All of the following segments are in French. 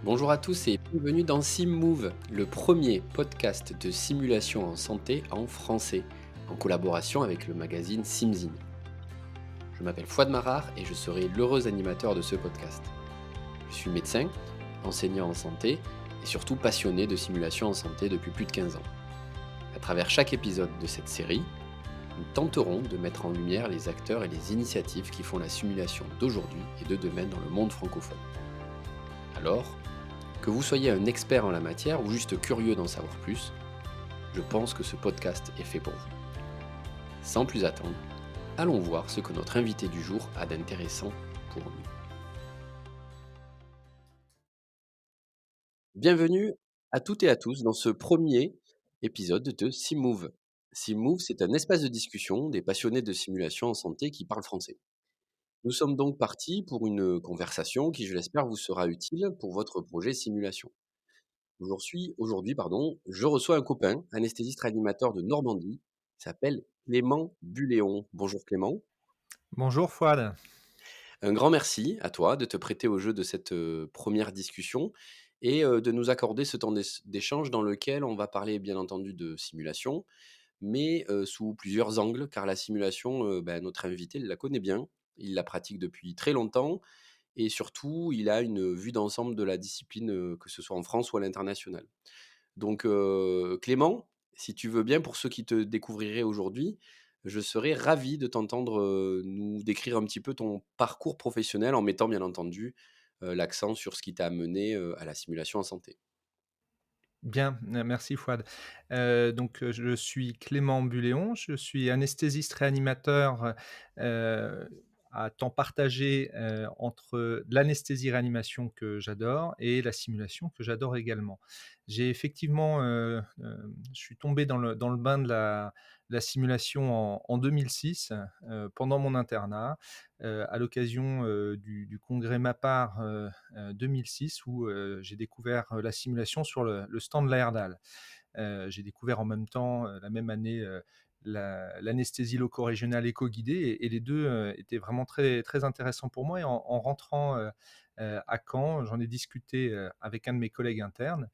Bonjour à tous et bienvenue dans SimMove, le premier podcast de simulation en santé en français, en collaboration avec le magazine SimZine. Je m'appelle Fouad Marar et je serai l'heureux animateur de ce podcast. Je suis médecin, enseignant en santé et surtout passionné de simulation en santé depuis plus de 15 ans. À travers chaque épisode de cette série, nous tenterons de mettre en lumière les acteurs et les initiatives qui font la simulation d'aujourd'hui et de demain dans le monde francophone. Alors, que vous soyez un expert en la matière ou juste curieux d'en savoir plus, je pense que ce podcast est fait pour vous. Sans plus attendre, allons voir ce que notre invité du jour a d'intéressant pour nous. Bienvenue à toutes et à tous dans ce premier épisode de SimMove. SimMove, c'est un espace de discussion des passionnés de simulation en santé qui parlent français. Nous sommes donc partis pour une conversation qui, je l'espère, vous sera utile pour votre projet simulation. Aujourd'hui, je reçois un copain, anesthésiste réanimateur de Normandie, qui s'appelle Clément Buléon. Bonjour Clément. Bonjour Fouad. Un grand merci à toi de te prêter au jeu de cette première discussion et de nous accorder ce temps d'échange dans lequel on va parler bien entendu de simulation, mais sous plusieurs angles, car la simulation, notre invité la connaît bien, il la pratique depuis très longtemps et surtout il a une vue d'ensemble de la discipline, que ce soit en France ou à l'international. Donc, Clément, si tu veux bien, pour ceux qui te découvriraient aujourd'hui, je serais ravi de t'entendre, nous décrire un petit peu ton parcours professionnel en mettant bien entendu, l'accent sur ce qui t'a amené, à la simulation en santé. Bien, merci Fouad. Je suis Clément Buléon, je suis anesthésiste réanimateur, heu, à temps partagé, entre l'anesthésie-réanimation que j'adore et la simulation que j'adore également. J'ai effectivement, je suis tombé dans le bain de la simulation en 2006, pendant mon internat, à l'occasion, du congrès MAPAR, 2006 où, j'ai découvert, la simulation sur le stand de la Herdal. J'ai découvert en même temps, la même année, l'anesthésie loco-régionale éco-guidée et les 2 étaient vraiment très très intéressants pour moi et en rentrant, à Caen, j'en ai discuté, avec un de mes collègues internes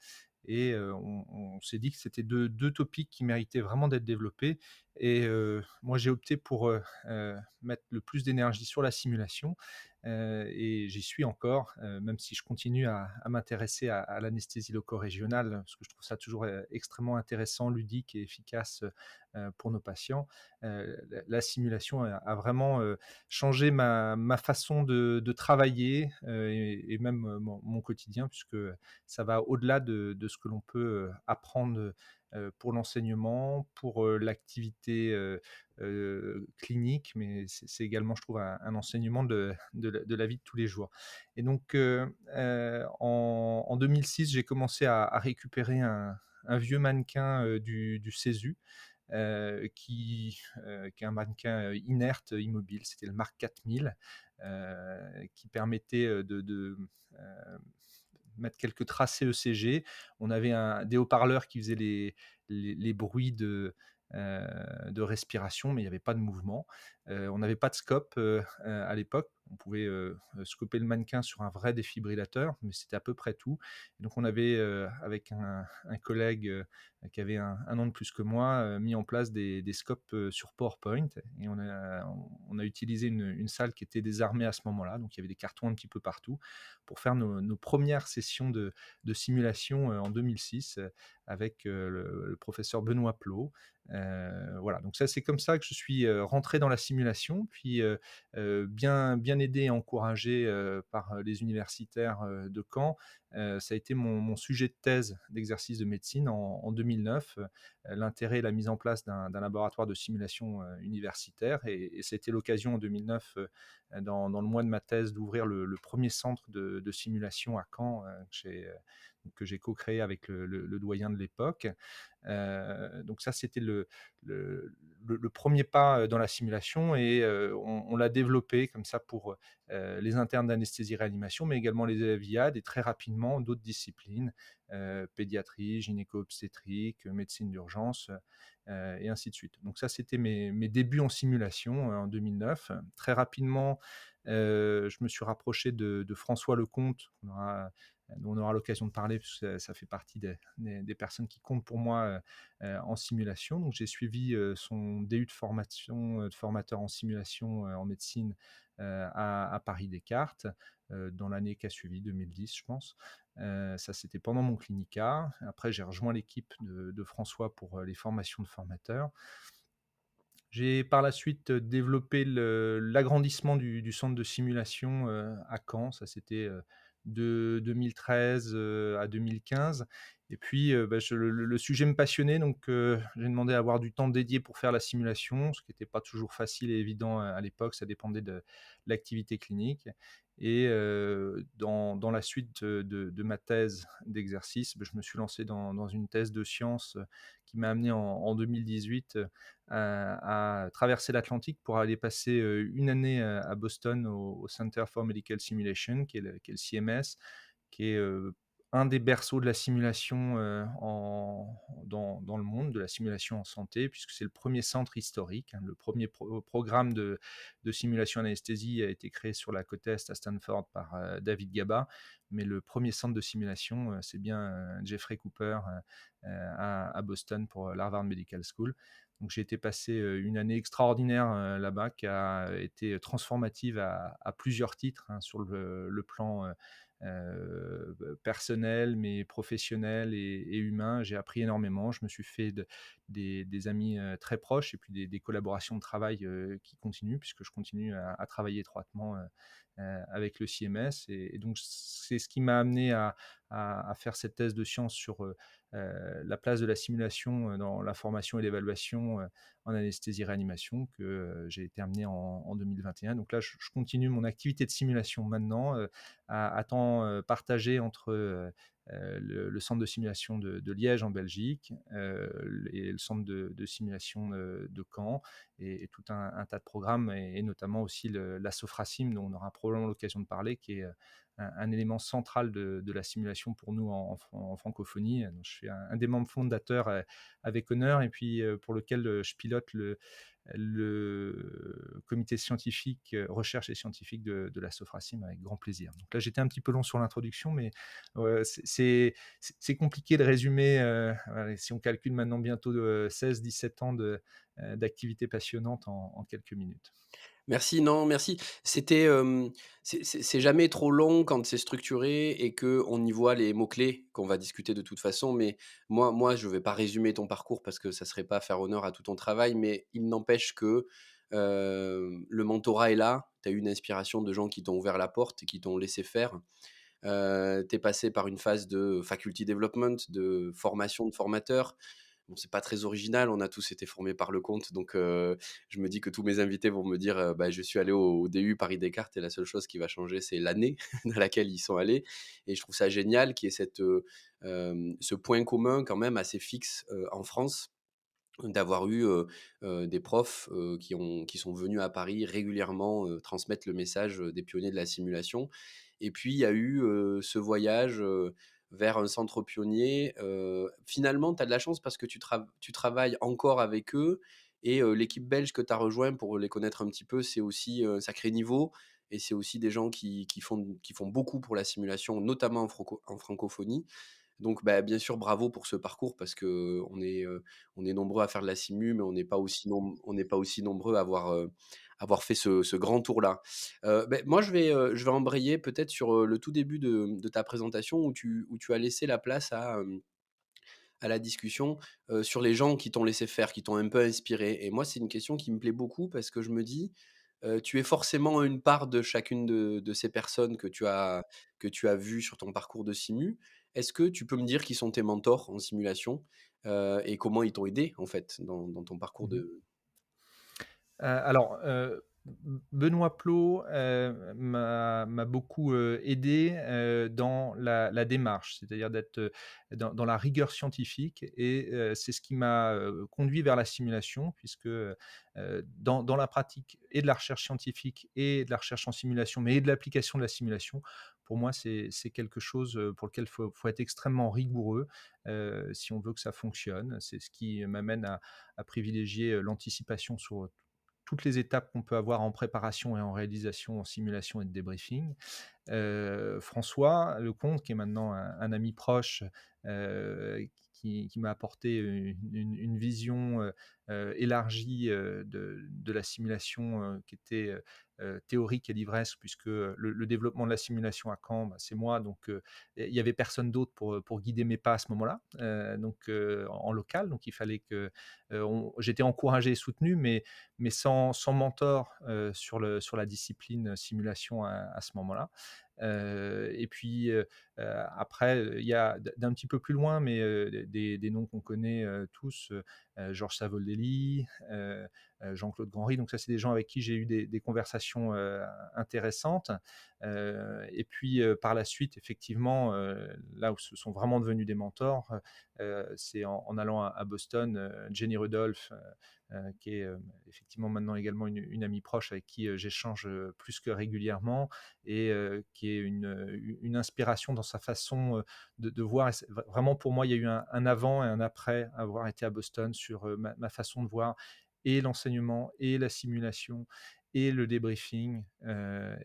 et on s'est dit que c'était deux topics qui méritaient vraiment d'être développés et moi j'ai opté pour, mettre le plus d'énergie sur la simulation, et j'y suis encore, même si je continue à m'intéresser à l'anesthésie loco-régionale, parce que je trouve ça toujours, extrêmement intéressant, ludique et efficace, pour nos patients. La simulation a vraiment, changé ma façon de travailler, et même, mon quotidien puisque ça va au-delà de ce que l'on peut, apprendre, pour l'enseignement, pour, l'activité, clinique, mais c'est également, je trouve, un enseignement de la vie de tous les jours. Et donc, en 2006, j'ai commencé à récupérer un vieux mannequin, du CESU, qui est un mannequin, inerte, immobile. C'était le Mark 4000, qui permettait, de mettre quelques tracés ECG. On avait des haut-parleurs qui faisaient les bruits de respiration, mais il n'y avait pas de mouvement. On n'avait pas de scope, à l'époque. On pouvait, scoper le mannequin sur un vrai défibrillateur, mais c'était à peu près tout. Et donc on avait, avec un collègue, qui avait un an de plus que moi, mis en place des scopes, sur PowerPoint et on a utilisé une salle qui était désarmée à ce moment-là, donc il y avait des cartons un petit peu partout pour faire nos premières sessions de simulation, en 2006, avec, le professeur Benoît Plot. Voilà, donc ça, c'est comme ça que je suis, rentré dans la simulation, puis, bien aidé et encouragé, par, les universitaires, de Caen, ça a été mon sujet de thèse d'exercice de médecine en 2009, l'intérêt et la mise en place d'un laboratoire de simulation, universitaire et ça a été l'occasion en 2009, dans le mois de ma thèse, d'ouvrir le 1er centre de simulation à Caen, que j'ai co-créé avec le doyen de l'époque. Donc ça, c'était le 1er pas, dans la simulation et on l'a développé comme ça pour, les internes d'anesthésie-réanimation, mais également les élèves IAD et très rapidement d'autres disciplines, pédiatrie, gynéco-obstétrique, médecine d'urgence, et ainsi de suite. Donc ça, c'était mes débuts en simulation, en 2009. Très rapidement, je me suis rapproché de François Lecomte, dont on aura l'occasion de parler puisque ça fait partie des personnes qui comptent pour moi, en simulation. Donc j'ai suivi, son DU de formation, de formateur en simulation, en médecine, à Paris Descartes, dans l'année qui a suivi, 2010 je pense. Ça c'était pendant mon clinica. Après j'ai rejoint l'équipe de François pour, les formations de formateurs. J'ai par la suite, développé l'agrandissement du centre de simulation, à Caen. Ça c'était, de 2013, à 2015 et puis, le sujet me passionnait donc j'ai demandé à avoir du temps dédié pour faire la simulation, ce qui n'était pas toujours facile et évident, à l'époque. Ça dépendait de l'activité clinique et dans la suite de ma thèse d'exercice, je me suis lancé dans une thèse de sciences, qui m'a amené en 2018, à traverser l'Atlantique pour aller passer, 1 année, à Boston au Center for Medical Simulation qui est le CMS, qui est, un des berceaux de la simulation, dans le monde, de la simulation en santé, puisque c'est le premier centre historique, hein. Le premier programme de simulation anesthésie a été créé sur la côte est à Stanford par, David Gaba, mais le premier centre de simulation, c'est bien, Jeffrey Cooper, à Boston pour, l'Harvard Medical School. Donc j'ai été passer, une année extraordinaire, là-bas qui a été transformative à plusieurs titres, hein, sur le plan, personnel, mais professionnel et humain. J'ai appris énormément. Je me suis fait des amis, très proches et puis des collaborations de travail, qui continuent puisque je continue à travailler étroitement, avec le CMS et donc c'est ce qui m'a amené à faire cette thèse de science sur, la place de la simulation, dans la formation et l'évaluation, en anesthésie-réanimation que, j'ai été amené en 2021. Donc là, je continue mon activité de simulation maintenant, à temps, partagé entre, le centre de simulation de Liège en Belgique, et le centre de simulation, de Caen et tout un tas de programmes et notamment aussi la Sophracim dont on aura probablement l'occasion de parler qui est, un élément central de la simulation pour nous en francophonie. Donc je suis un des membres fondateurs, avec honneur et puis, pour lequel, je pilote le comité scientifique, recherche et scientifique de la Sophracim avec grand plaisir. Donc là, j'étais un petit peu long sur l'introduction, mais c'est compliqué de résumer, voilà, si on calcule maintenant bientôt 16-17 ans d'activité passionnante en quelques minutes. Merci, non, merci. C'était, c'est jamais trop long quand c'est structuré et que on y voit les mots-clés qu'on va discuter de toute façon, mais moi, je vais pas résumer ton parcours parce que ça serait pas faire honneur à tout ton travail, mais il n'empêche que, le mentorat est là. Tu as eu une inspiration de gens qui t'ont ouvert la porte et qui t'ont laissé faire. Tu es passé par une phase de faculty development, de formation de formateurs. Bon, c'est pas très original, on a tous été formés par le compte, donc je me dis que tous mes invités vont me dire, bah, je suis allé au DU Paris Descartes et la seule chose qui va changer, c'est l'année dans laquelle ils sont allés et je trouve ça génial qu'il y ait ce point commun quand même assez fixe, en France, d'avoir eu, des profs, qui sont venus à Paris régulièrement, transmettre le message, des pionniers de la simulation et puis il y a eu, ce voyage, vers un centre pionnier. Finalement, tu as de la chance parce que tu travailles encore avec eux et l'équipe belge que tu as rejoint, pour les connaître un petit peu, c'est aussi, un sacré niveau et c'est aussi des gens qui font beaucoup pour la simulation, notamment en francophonie. Donc, bah, bien sûr, bravo pour ce parcours parce on est nombreux à faire de la simu, mais on n'est pas aussi nombreux à avoir fait ce grand tour-là. Beh, moi, je vais embrayer peut-être sur, le tout début de ta présentation où tu as laissé la place à la discussion, sur les gens qui t'ont laissé faire, qui t'ont un peu inspiré et moi, c'est une question qui me plaît beaucoup parce que je me dis, tu es forcément une part de chacune de ces personnes que tu as vues sur ton parcours de simu. Est-ce que tu peux me dire qui sont tes mentors en simulation, et comment ils t'ont aidé, en fait, dans ton parcours Mmh. de Alors, Benoît Plot, m'a beaucoup, aidé, dans la démarche, c'est-à-dire d'être, dans la rigueur scientifique et c'est ce qui m'a, conduit vers la simulation puisque, dans la pratique et de la recherche scientifique et de la recherche en simulation, mais et de l'application de la simulation, pour moi, c'est quelque chose, pour lequel faut être extrêmement rigoureux, si on veut que ça fonctionne. C'est ce qui m'amène à privilégier, l'anticipation sur toutes les étapes qu'on peut avoir en préparation et en réalisation, en simulation et de débriefing. François Lecomte, qui est maintenant un ami proche, qui m'a apporté une vision, élargie, de la simulation, qui était, théorique et livresque puisque, le développement de la simulation à Caen, bah, c'est moi donc il y avait personne d'autre pour guider mes pas à ce moment-là, en local, donc il fallait que, on j'étais encouragé et soutenu mais sans mentor, sur la discipline simulation à ce moment-là. Et puis, après, il y a d'un petit peu plus loin, mais des noms qu'on connaît, tous, Georges Savoldelli, Jean-Claude Grandry. Donc ça, c'est des gens avec qui j'ai eu des conversations, intéressantes. Et puis, par la suite, effectivement, là où ce sont vraiment devenus des mentors, c'est en allant à Boston, Jenny Rudolph, qui est, effectivement maintenant également une amie proche avec qui, j'échange, plus que régulièrement et qui est une inspiration dans sa façon, de voir et c'est vraiment pour moi, il y a eu un avant et un après avoir été à Boston sur, ma façon de voir et l'enseignement et la simulation et le débriefing,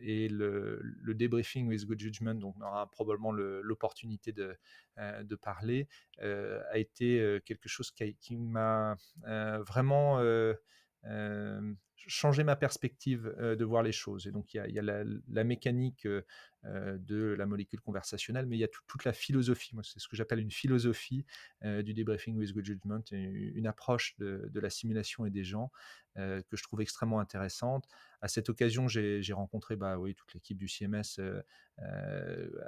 et le débriefing with good judgment dont on aura probablement l'opportunité de parler, a été, quelque chose qui m'a, vraiment, changé ma perspective, de voir les choses et donc il y a la mécanique, de la molécule conversationnelle, mais il y a toute la philosophie. Moi, c'est ce que j'appelle une philosophie, du debriefing with good judgment et une approche de la simulation et des gens, que je trouve extrêmement intéressante. À cette occasion, j'ai rencontré, bah, oui, toute l'équipe du CMS,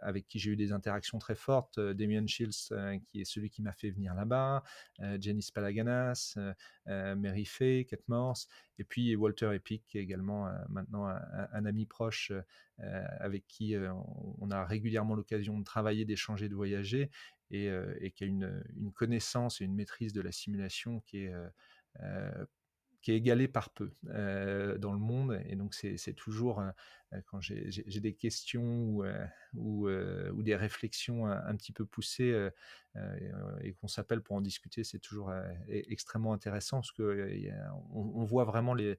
avec qui j'ai eu des interactions très fortes, Damien Shields, qui est celui qui m'a fait venir là-bas, Janice Palaganas, Mary Fay, Kate Morse et puis Walter Epic qui est également, maintenant un ami proche, avec qui, on a régulièrement l'occasion de travailler, d'échanger, de voyager et qui a une connaissance et une maîtrise de la simulation heu, qui est égalée par peu, dans le monde et donc c'est toujours, quand j'ai des questions ou des réflexions un petit peu poussées, et qu'on s'appelle pour en discuter, c'est toujours, extrêmement intéressant parce qu'on voit vraiment les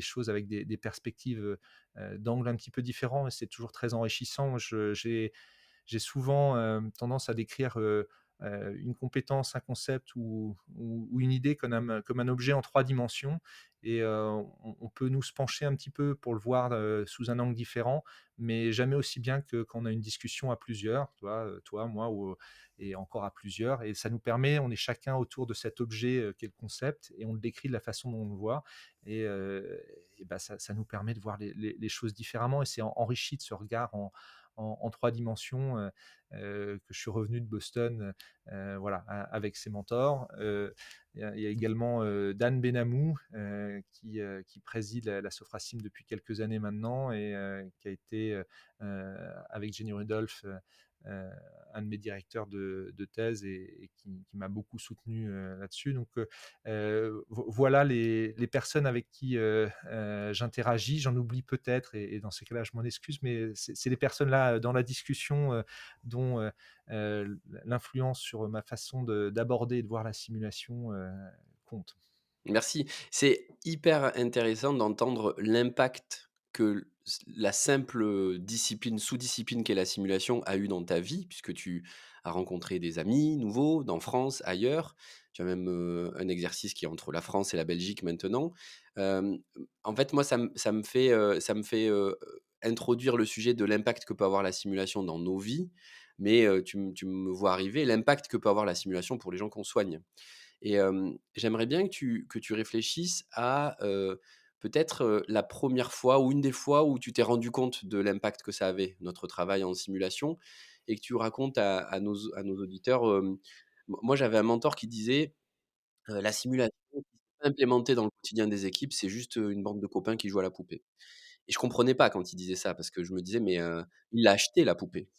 choses avec des perspectives, d'angles un petit peu différents et c'est toujours très enrichissant. J'ai souvent, tendance à décrire, une compétence, un concept ou une idée comme un objet en 3 dimensions et on peut nous se pencher un petit peu pour le voir, sous un angle différent, mais jamais aussi bien que quand on a une discussion à plusieurs, tu vois? Toi, moi ou et encore à plusieurs et ça nous permet on est chacun autour de cet objet, qu'est le concept et on le décrit de la façon dont on le voit et bah, ça nous permet de voir les choses différemment et c'est enrichi de ce regard en 3 dimensions, que je suis revenu de Boston, voilà, avec ses mentors. Il y a également, Dan Benamou, qui préside la Sophracim depuis quelques années maintenant et qui a été, avec Jenny Rudolph, heu, un de mes directeurs de thèse et qui m'a beaucoup soutenu, là-dessus. Donc, voilà les personnes avec qui, j'interagis. J'en oublie peut-être et dans ces cas-là, je m'en excuse, mais c'est les personnes-là, dans la discussion, dont, l'influence sur ma façon d'aborder et de voir la simulation, compte. Merci. C'est hyper intéressant d'entendre l'impact que la simple discipline, sous-discipline qu'est la simulation a eu dans ta vie, puisque tu as rencontré des amis nouveaux, dans France, ailleurs. Tu as même un exercice qui est entre la France et la Belgique maintenant. Euh, En fait, moi, ça me fait introduire le sujet de l'impact que peut avoir la simulation dans nos vies, mais tu me vois arriver l'impact que peut avoir la simulation pour les gens qu'on soigne. Et j'aimerais bien que tu réfléchisses à, peut-être, la première fois ou une des fois où tu t'es rendu compte de l'impact que ça avait, notre travail en simulation et que tu racontes à nos auditeurs, moi j'avais un mentor qui disait, «La simulation, implémenté dans le quotidien des équipes, c'est juste, une bande de copains qui jouent à la poupée. Et je comprenais pas quand il disait ça parce que je me disais: «Mais, il l'a acheté la poupée».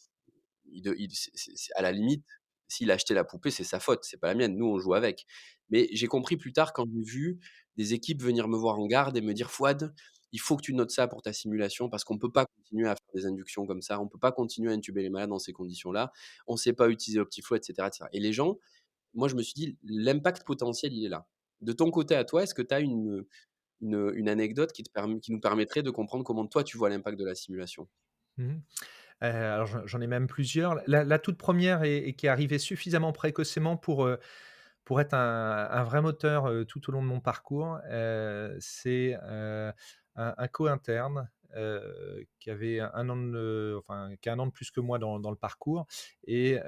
Il c'est à la limite, s'il a acheté la poupée, c'est sa faute, c'est pas la mienne. Nous, on joue avec. Mais j'ai compris plus tard quand j'ai vu des équipes venir me voir en garde et me dire: «Fouad, il faut que tu notes ça pour ta simulation parce qu'on peut pas continuer à faire des inductions comme ça, on peut pas continuer à intuber les malades dans ces conditions-là, on sait pas utiliser l'optiflow» et cetera. Et les gens, moi, je me suis dit: «L'impact potentiel, il est là». De ton côté à toi, est-ce que tu as une anecdote qui nous permettrait de comprendre comment toi, tu vois l'impact de la simulation? Mmh mh. Alors j'en ai même plusieurs. La toute première et qui est arrivée suffisamment précocement pour être un vrai moteur, tout au long de mon parcours, c'est, un co-interne, qui avait 1 an enfin, qui a 1 an de plus que moi dans le parcours et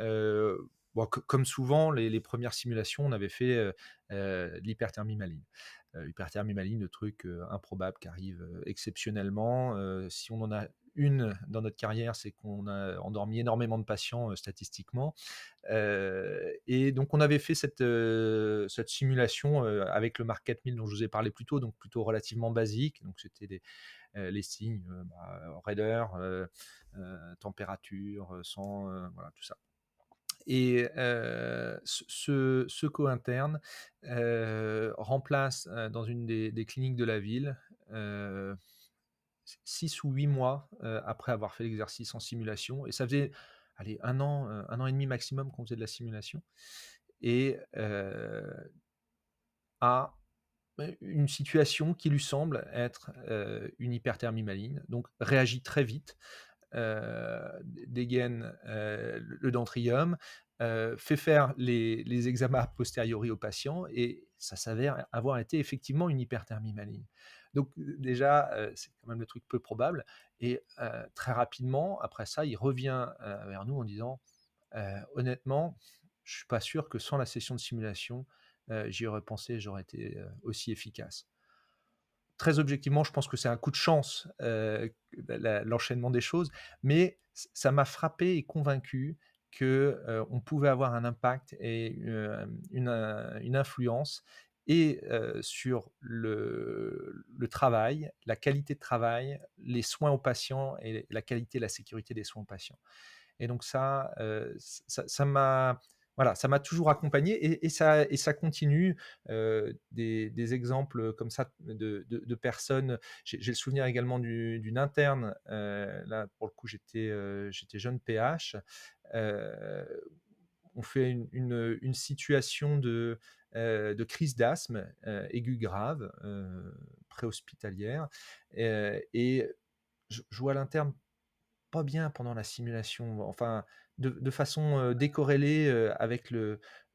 bon, comme souvent les 1res simulations, on avait fait, de l'hyperthermie maligne. Hyperthermie maligne, le truc, improbable qui arrive, exceptionnellement, si on en a une dans notre carrière, c'est qu'on a endormi énormément de patients, statistiquement. Et donc on avait fait cette simulation, avec le Mark 4000 dont je vous ai parlé plus tôt, donc plutôt relativement basique. Donc c'était les signes, raideur, température, sang, voilà tout ça. Et ce co-interne, remplace, dans une des cliniques de la ville, heu, 6 ou 8 mois, après avoir fait l'exercice en simulation, et ça faisait, allez, 1 an et demi maximum qu'on faisait de la simulation, et a une situation qui lui semble être, une hyperthermie maligne, donc réagit très vite, dégaine, le Dentrium, fait faire les examens a posteriori aux patients, et ça s'avère avoir été effectivement une hyperthermie maligne. Donc, déjà, c'est quand même le truc peu probable, et très rapidement après ça, il revient, vers nous en disant: «Honnêtement, je suis pas sûr que sans la session de simulation, j'y aurais pensé et j'aurais été, aussi efficace». Très objectivement, je pense que c'est un coup de chance, l'enchaînement des choses, mais ça m'a frappé et convaincu que, on pouvait avoir un impact et une influence, et sur le travail, la qualité de travail, les soins aux patients et la qualité et la sécurité des soins aux patients. Et donc ça, ça m'a, voilà, ça m'a toujours accompagné, et ça continue, des exemples comme ça de personnes. J'ai le souvenir également d'une interne, là pour le coup j'étais jeune PH, heu, on fait une situation de crise d'asthme, aiguë grave, préhospitalière, et je vois l'interne pas bien pendant la simulation, enfin, de façon, décorrélée, avec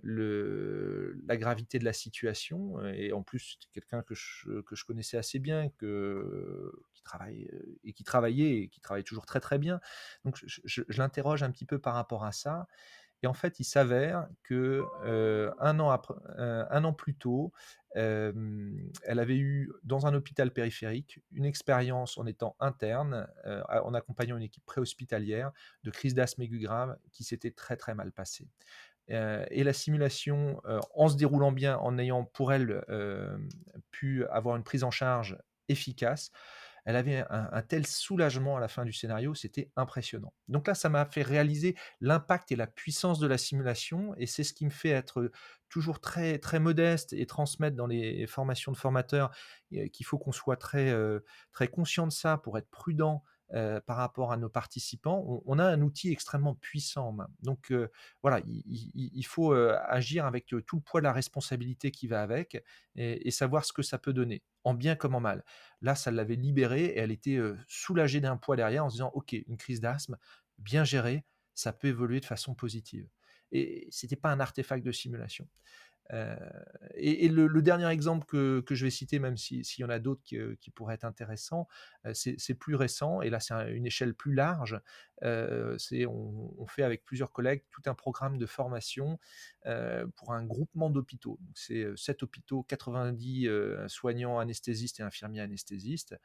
la gravité de la situation, et en plus, c'était quelqu'un que je connaissais assez bien, qui travaille, qui travaillait et qui travaille toujours très, très bien. Donc je l'interroge un petit peu par rapport à ça, et en fait, il s'avère que, 1 an plus tôt, elle avait eu, dans un hôpital périphérique, une expérience en étant interne, en accompagnant une équipe préhospitalière, de crise d'asthme aiguë grave qui s'était très, très mal passée. Et la simulation, en se déroulant bien, en ayant pour elle, pu avoir une prise en charge efficace, elle avait un tel soulagement à la fin du scénario, c'était impressionnant. Donc là, ça m'a fait réaliser l'impact et la puissance de la simulation, et c'est ce qui me fait être toujours très, très modeste et transmettre dans les formations de formateurs, qu'il faut qu'on soit très, très conscient de ça pour être prudent, par rapport à nos participants. On a un outil extrêmement puissant en main. Donc voilà, il faut, agir avec, tout le poids de la responsabilité qui va avec, et savoir ce que ça peut donner, en bien comme en mal. Là, ça l'avait libérée et elle était, soulagée d'un poids derrière en se disant: «OK, une crise d'asthme, bien gérée, ça peut évoluer de façon positive», et c'était pas un artefact de simulation. Heu et le dernier exemple que je vais citer, même s'il y en a d'autres qui pourraient être intéressants, c'est plus récent, et là, c'est une échelle plus large. C'est on fait avec plusieurs collègues tout un programme de formation, pour un groupement d'hôpitaux. Donc c'est, 7 hôpitaux, 90, soignants anesthésistes et infirmiers anesthésistes.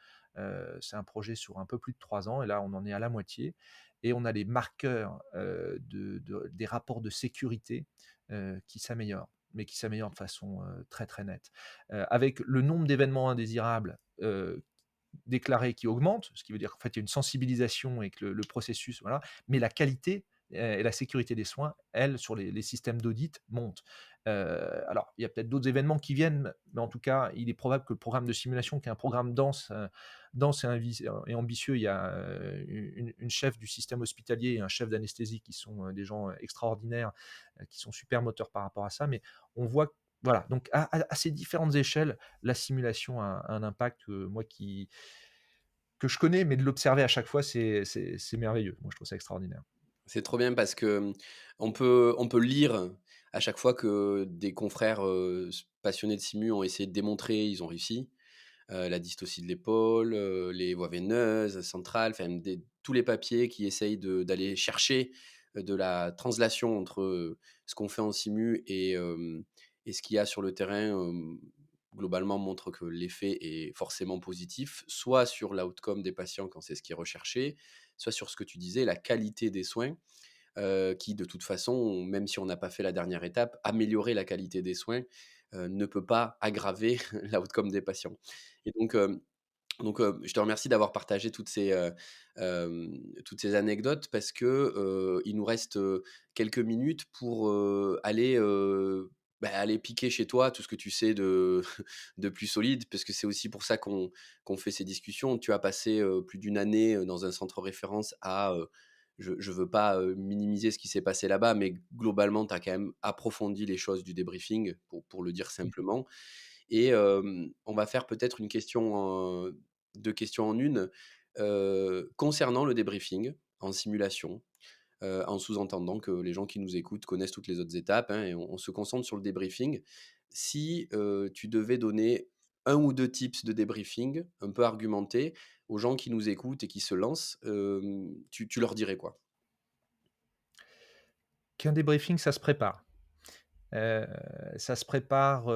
C'est un projet sur un peu plus de 3 ans, et là, on en est à la moitié, et on a les marqueurs, des rapports de sécurité, qui s'améliorent. mais qui s'améliore de façon, très, très nette. Avec le nombre d'événements indésirables, déclarés qui augmente, ce qui veut dire qu'en fait, il y a une sensibilisation et que le processus voilà, mais la qualité, et la sécurité des soins, elles, sur les systèmes d'audit, montent. Alors, il y a peut-être d'autres événements qui viennent, mais en tout cas, il est probable que le programme de simulation, qui est un programme dense et ambitieux, il y a, une chef du système hospitalier et un chef d'anesthésie qui sont, des gens extraordinaires, qui sont super moteurs par rapport à ça, mais on voit voilà, donc à ces différentes échelles, la simulation a un impact, moi que je connais, mais de l'observer à chaque fois, c'est merveilleux. Moi, je trouve ça extraordinaire. C'est trop bien parce que, on peut lire à chaque fois que des confrères, passionnés de simu ont essayé de démontrer, ils ont réussi. La dystocie de l'épaule, les voies veineuses centrales, enfin tous les papiers qui essayent d'aller chercher, de la translation entre, ce qu'on fait en simu et ce qu'il y a sur le terrain, globalement montrent que l'effet est forcément positif, soit sur l'outcome des patients quand c'est ce qui est recherché, soit sur ce que tu disais, la qualité des soins, qui de toute façon, même si on n'a pas fait la dernière étape, améliorer la qualité des soins, ne peut pas aggraver l'outcome des patients et je te remercie d'avoir partagé toutes ces anecdotes parce que, il nous reste, quelques minutes pour, aller piquer chez toi tout ce que tu sais de de plus solide, parce que c'est aussi pour ça qu'on fait ces discussions. Tu as passé, plus d'une année, dans un centre référence je veux pas, minimiser ce qui s'est passé là-bas, mais globalement, tu as quand même approfondi les choses du débriefing, pour le dire Mmh. simplement et on va faire peut-être une question, 2 questions en une, concernant le débriefing en simulation, en sous-entendant que les gens qui nous écoutent connaissent toutes les autres étapes, hein, et on se concentre sur le débriefing. Si, tu devais donner un ou 2 tips de débriefing un peu argumentés aux gens qui nous écoutent et qui se lancent, tu leur dirais quoi? Qu'un débriefing, ça se prépare. Heu, Ça se prépare,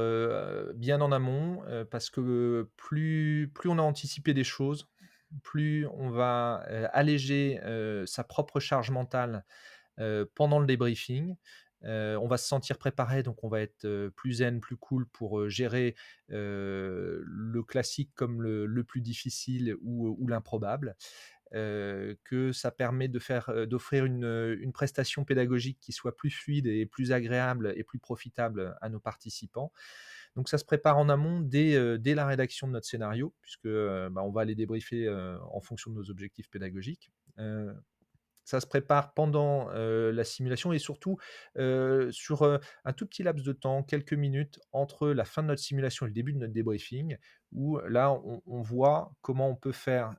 bien en amont, parce que plus on a anticipé des choses, plus on va, alléger, sa propre charge mentale, pendant le débriefing. On va se sentir préparé, donc on va être, plus zen, plus cool pour, gérer, le classique comme le plus difficile ou l'improbable. Que ça permet d'offrir une prestation pédagogique qui soit plus fluide et plus agréable et plus profitable à nos participants. Donc ça se prépare en amont dès la rédaction de notre scénario puisque, on va les débriefer, en fonction de nos objectifs pédagogiques. Ça se prépare pendant, la simulation et surtout, sur, un tout petit laps de temps, quelques minutes entre la fin de notre simulation et le début de notre débriefing où là, on voit comment on peut faire,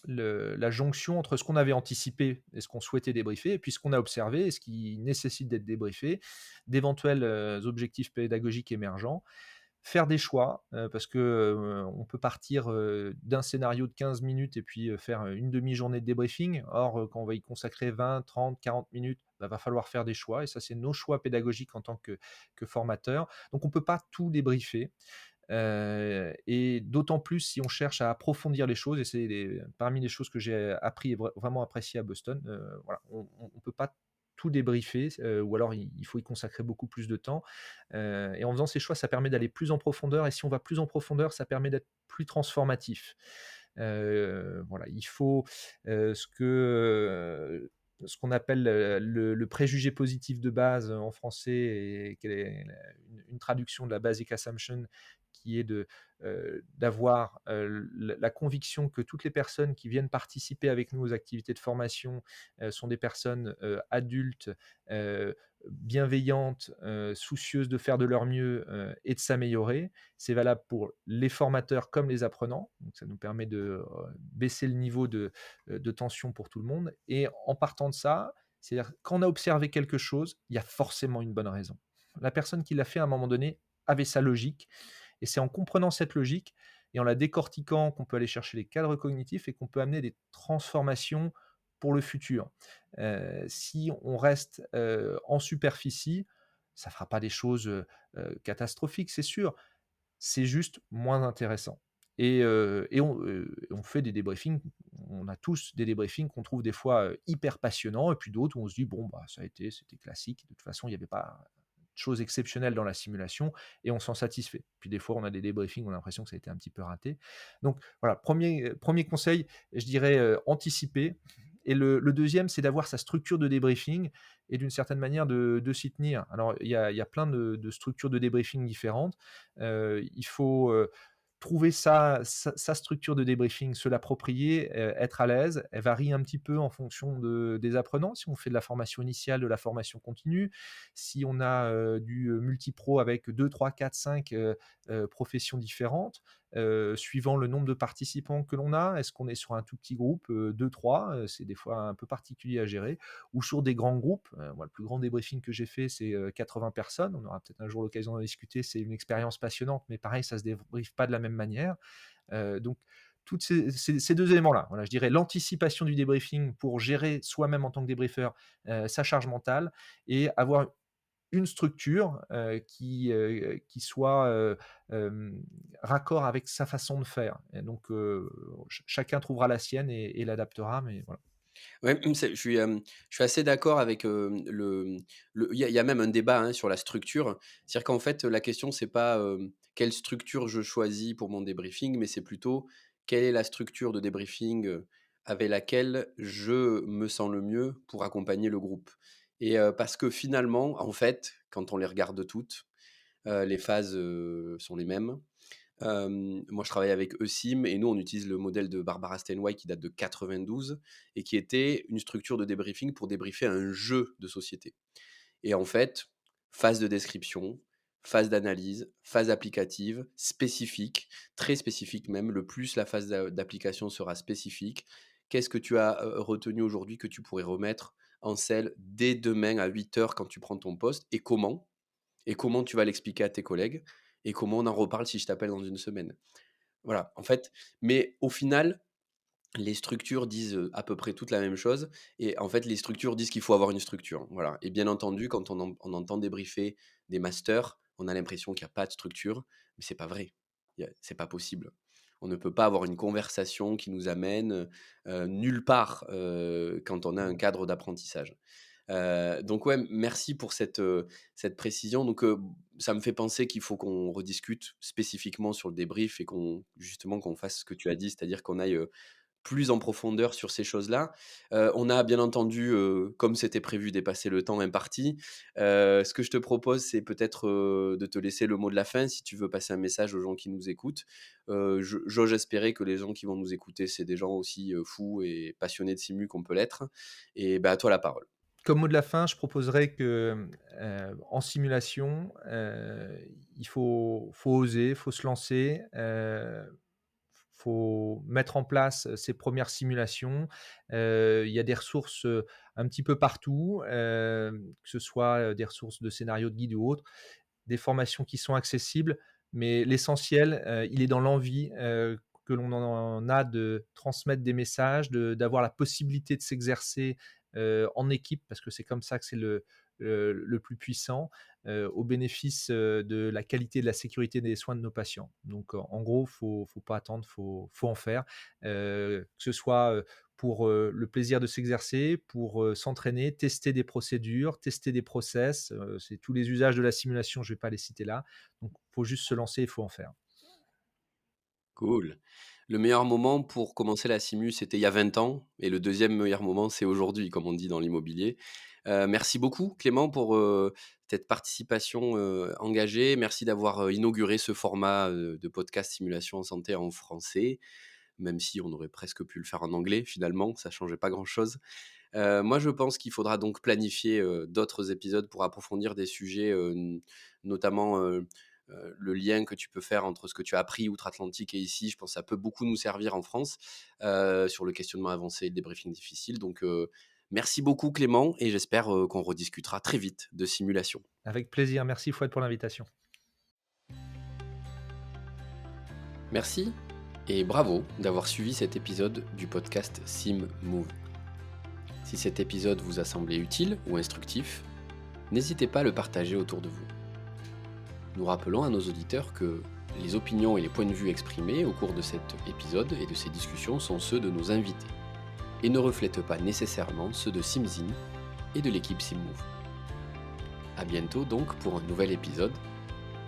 la jonction entre ce qu'on avait anticipé et ce qu'on souhaitait débriefer et puis ce qu'on a observé et ce qui nécessite d'être débriefé, d'éventuels, objectifs pédagogiques émergents. Faire des choix, parce que, on peut partir, d'un scénario de 15 minutes et puis, faire, une demi-journée de débriefing. Or, quand on va y consacrer 20, 30, 40 minutes, bah, va falloir faire des choix et ça, c'est nos choix pédagogiques en tant que formateurs. Donc on ne peut pas tout débriefer. Et d'autant plus si on cherche à approfondir les choses et c'est parmi les choses que j'ai appris et vraiment apprécié à Boston, voilà, on peut pas tout débriefer, ou alors il faut y consacrer beaucoup plus de temps, et en faisant ces choix, ça permet d'aller plus en profondeur et si on va plus en profondeur, ça permet d'être plus transformatif. Voilà, il faut, ce qu'on appelle, le préjugé positif de base en français et quelle est une traduction de la basic assumption qui est d'avoir, la conviction que toutes les personnes qui viennent participer avec nous aux activités de formation, sont des personnes, adultes, heu, bienveillantes, soucieuses de faire de leur mieux, et de s'améliorer. C'est valable pour les formateurs comme les apprenants, donc ça nous permet de, baisser le niveau de tension pour tout le monde et en partant de ça, c'est-à-dire quand on a observé quelque chose, il y a forcément une bonne raison. La personne qui l'a fait à un moment donné avait sa logique et c'est en comprenant cette logique et en la décortiquant qu'on peut aller chercher les cadres cognitifs et qu'on peut amener des transformations pour le futur. Si on reste, en superficie, ça ne fera pas des choses, catastrophiques, c'est sûr. C'est juste moins intéressant et on fait des débriefings, on a tous des débriefings qu'on trouve des fois, hyper passionnants et puis d'autres où on se dit: «Bon, bah, ça a été, c'était classique, de toute façon, il y avait pas chose exceptionnelle dans la simulation et on s'en satisfait. Puis des fois, on a des débriefings, on a l'impression que ça a été un petit peu raté. Donc voilà, premier conseil, je dirais, anticiper et le 2e, c'est d'avoir sa structure de débriefing et d'une certaine manière de s'y tenir. Alors il y a plein de structures de débriefing différentes. Il faut, trouver sa structure de débriefing, se l'approprier, être à l'aise. Elle varie un petit peu en fonction des apprenants. Si on fait de la formation initiale, de la formation continue, si on a, du, multipro avec 2, 3, 4, 5 professions différentes, suivant le nombre de participants que l'on a. Est-ce qu'on est sur un tout petit groupe, 2-3, c'est des fois un peu particulier à gérer ou sur des grands groupes. Moi, le plus grand débriefing que j'ai fait, c'est, 80 personnes. On aura peut-être un jour l'occasion d'en discuter. C'est une expérience passionnante, mais pareil, ça se débriefe pas de la même manière. Donc toutes ces 2 éléments-là, voilà, je dirais l'anticipation du débriefing pour gérer soi-même en tant que débriefeur, sa charge mentale et avoir une structure, qui soit, raccord avec sa façon de faire et donc chacun trouvera la sienne et l'adaptera, mais voilà. Ouais, je suis assez d'accord avec, il y a même un débat, hein, sur la structure. C'est-à-dire qu'en fait, la question c'est pas, quelle structure je choisis pour mon débriefing, mais c'est plutôt quelle est la structure de débriefing, avec laquelle je me sens le mieux pour accompagner le groupe et parce que finalement, en fait, quand on les regarde toutes, les phases, sont les mêmes. Moi, je travaille avec ESIM et nous, on utilise le modèle de Barbara Steinway qui date de 92 et qui était une structure de débriefing pour débriefer un jeu de société. Et en fait, phase de description, phase d'analyse, phase applicative, spécifique, très spécifique même. Le plus la phase d'application sera spécifique. Qu'est-ce que tu as retenu aujourd'hui que tu pourrais remettre en selle dès demain à 8 heures quand tu prends ton poste et comment? Et comment tu vas l'expliquer à tes collègues? Et comment on en reparle si je t'appelle dans une semaine? Voilà, en fait, mais au final, les structures disent, à peu près toutes la même chose et en fait, les structures disent qu'il faut avoir une structure, voilà et bien entendu, quand on entend débriefer des masters, on a l'impression qu'il y a pas de structure, mais c'est pas vrai. C'est pas possible. On ne peut pas avoir une conversation qui nous amène, nulle part, quand on a un cadre d'apprentissage. Donc ouais, merci pour cette précision. Donc, ça me fait penser qu'il faut qu'on rediscute spécifiquement sur le débrief et qu'on fasse ce que tu as dit, c'est-à-dire qu'on aille, plus en profondeur sur ces choses-là. On a bien entendu, comme c'était prévu, dépassé le temps imparti. Ce que je te propose, c'est peut-être, de te laisser le mot de la fin si tu veux passer un message aux gens qui nous écoutent. J'ose espérer que les gens qui vont nous écouter, c'est des gens aussi, fous et passionnés de simu qu'on peut l'être et bah, à toi la parole. Comme mot de la fin, je proposerais que, en simulation, il faut oser, faut se lancer, faut mettre en place ses premières simulations. Il y a des ressources, un petit peu partout, que ce soit, des ressources de scénarios de guide ou autres, des formations qui sont accessibles, mais l'essentiel, il est dans l'envie, que l'on en a de transmettre des messages, d'avoir la possibilité de s'exercer, en équipe parce que c'est comme ça que c'est le plus puissant, au bénéfice, de la qualité et de la sécurité des soins de nos patients. Donc en gros, faut pas attendre, faut en faire, que ce soit, pour, le plaisir de s'exercer, pour, s'entraîner, tester des procédures, tester des process, c'est tous les usages de la simulation, je vais pas les citer là. Donc faut juste se lancer, il faut en faire. Cool. Le meilleur moment pour commencer la simu, c'était il y a 20 ans et le deuxième meilleur moment, c'est aujourd'hui, comme on dit dans l'immobilier. Merci beaucoup Clément pour, cette participation, engagée. Merci d'avoir, inauguré ce format, de podcast simulation en santé en français, même si on aurait presque pu le faire en anglais finalement, ça changeait pas grand-chose. Moi je pense qu'il faudra donc planifier, d'autres épisodes pour approfondir des sujets, notamment, le lien que tu peux faire entre ce que tu as appris outre-Atlantique et ici, je pense que ça peut beaucoup nous servir en France, sur le questionnement avancé et le débriefing difficile. Donc, merci beaucoup Clément et j'espère, qu'on rediscutera très vite de simulation. Avec plaisir, merci Fouad pour l'invitation. Merci et bravo d'avoir suivi cet épisode du podcast Sim Move. Si cet épisode vous a semblé utile ou instructif, n'hésitez pas à le partager autour de vous. Nous rappelons à nos auditeurs que les opinions et les points de vue exprimés au cours de cet épisode et de ces discussions sont ceux de nos invités et ne reflètent pas nécessairement ceux de SimZin et de l'équipe SimMove. À bientôt donc pour un nouvel épisode.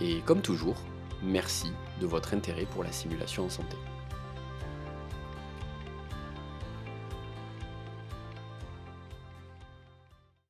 Et comme toujours, merci de votre intérêt pour la simulation en santé.